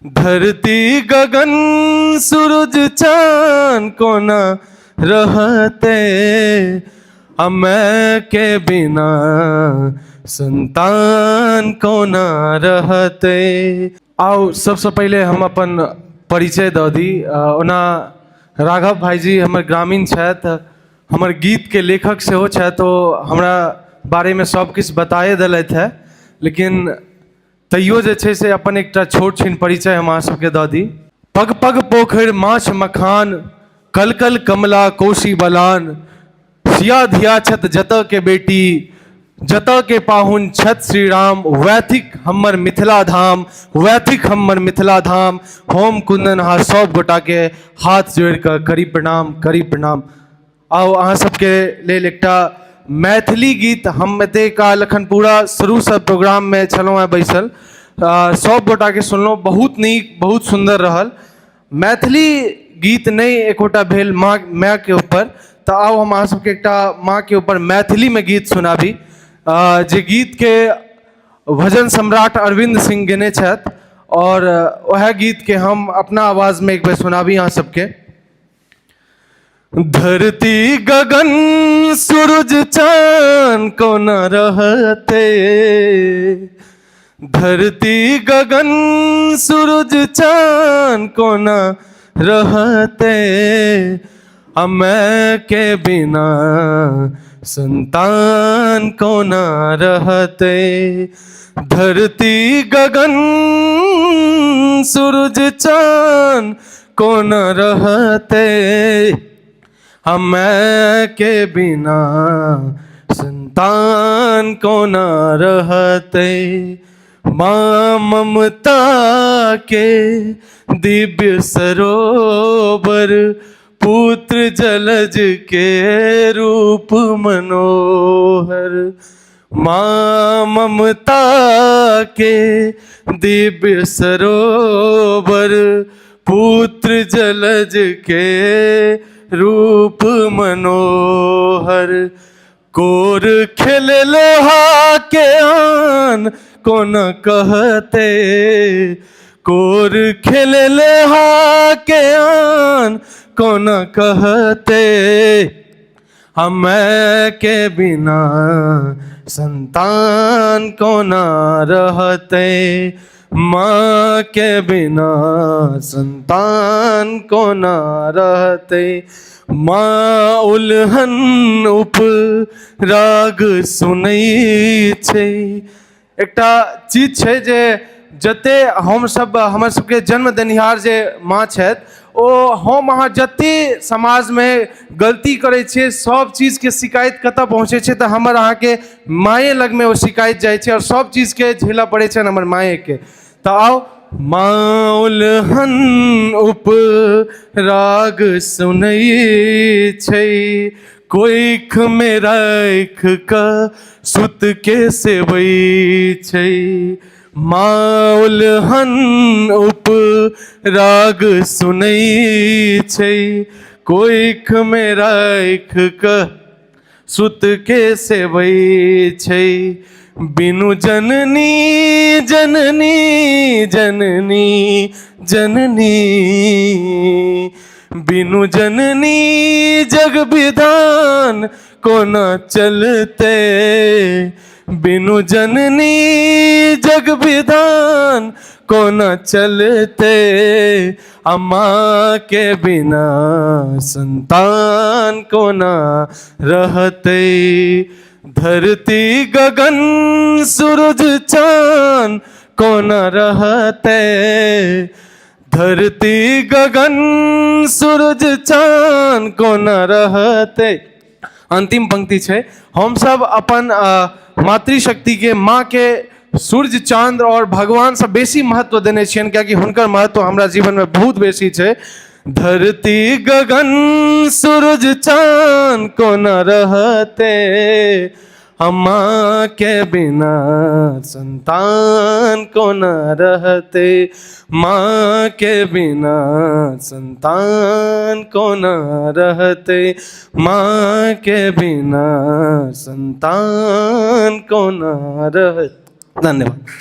धरती गगन सूरज चांद को न रहते, मैं के बिना संतान को न रहते। आओ सबसे पहले हम अपन परिचय दऽ दी। ओना राघव भाईजी हमर ग्रामीण छथि, हमर गीत के लेखक सेहो छथि। ओ हमरा बारे में सब किछु बताए देलथि है, लेकिन तैयो जे छै से अपन एकटा छोट छिन परिचय हम अहाँ सबके दऽ दी। पग पग पोखरि माछ मखान, कल कल कमला कोशी बलान, सिया धिया छत जतऽ के बेटी, जतऽ के पाहुन छत श्री राम, वैथिक हमर मिथिला धाम, वैथिक हमर मिथिला धाम। होम कुंदन अहाँ सब गोटा के हाथ जोड़ कऽ करी प्रणाम, करी प्रणाम। आओ अहाँ सबके लेल एकटा मैथिली गीत। हम एते काल एखन पूरा शुरू से प्रोग्राम में छलहुँ हैं बैसल, सब गोटा के सुनलहुँ, बहुत नीक बहुत सुंदर रहल। मैथिली गीत नहीं एकोटा भेल माँ के ऊपर, तो आओ हम अहाँ सबके एकटा माँ के ऊपर मैथिली में गीत सुनाबी। जे गीत के भजन सम्राट अरविंद सिंह गेने छथि, और वह गीत के हम अपना आवाज में एक बार सुनाबी अहाँ सबके। धरती गगन सूरज चांद को न रहते, धरती गगन सूरज चांद को न रहते, मैं के बिना संतान को न रहते। धरती गगन सूरज चांद को न रहते, मैं के बिना संतान को न रहते। माँ ममता के दिव्य सरोवर, पुत्र जलज के रूप मनोहर। माँ ममता के दिव्य सरोवर, पुत्र जलज के रूप मनोहर। कोर खेल लोहा के आन को न कहते, कोर खेल लोहा के आन को न कहते, मैं के बिना संतान को न रहते। माँ के बिना संतान को न रहते। माँ उल्हन उप राग सुनई छे। एकटा चीज छै जे जते हम सब हमर सबके जन्म देनिहार जे माँ छथि, ओ हम अहाँ जते समाज में गलती करै छियै, सब चीज के शिकायत कतऽ पहुँचे छै, तऽ हमर अहाँ के माये लग में ओ शिकायत जाइ छै, और सब चीज के झेलऽ पड़ै छै हमर माये के। तऽ आओ माँ उल्हन उप राग सुनई छै, कोइख में राख कऽ सुत के सेवई छै। माँ उल्हन उप राग सुनई छै, कोइख में राख कऽ सुत के सेवई छै। बिनु जननी जननी जननी जननी, बिनु जननी जग विधान को न चलते, बिनु जननी जग विधान को न चलते, माँ के बिना संतान को न रहते। धरती गगन सूरज चांद को न रहते, धरती गगन सूरज चांद को न रहते। अंतिम पंक्ति छै, हम सब अपन मातृशक्ति के माँ के सूर्य चांद और भगवान से बेसी महत्व देने छियनि, कियाकि हुनकर महत्व हमरा जीवन में बहुत बेसी छै। धरती गगन सूरज चांद को न रहते, माँ के बिना संतान को न रहते। माँ के बिना संतान को न रहते, माँ के बिना संतान को न रहते। धन्यवाद।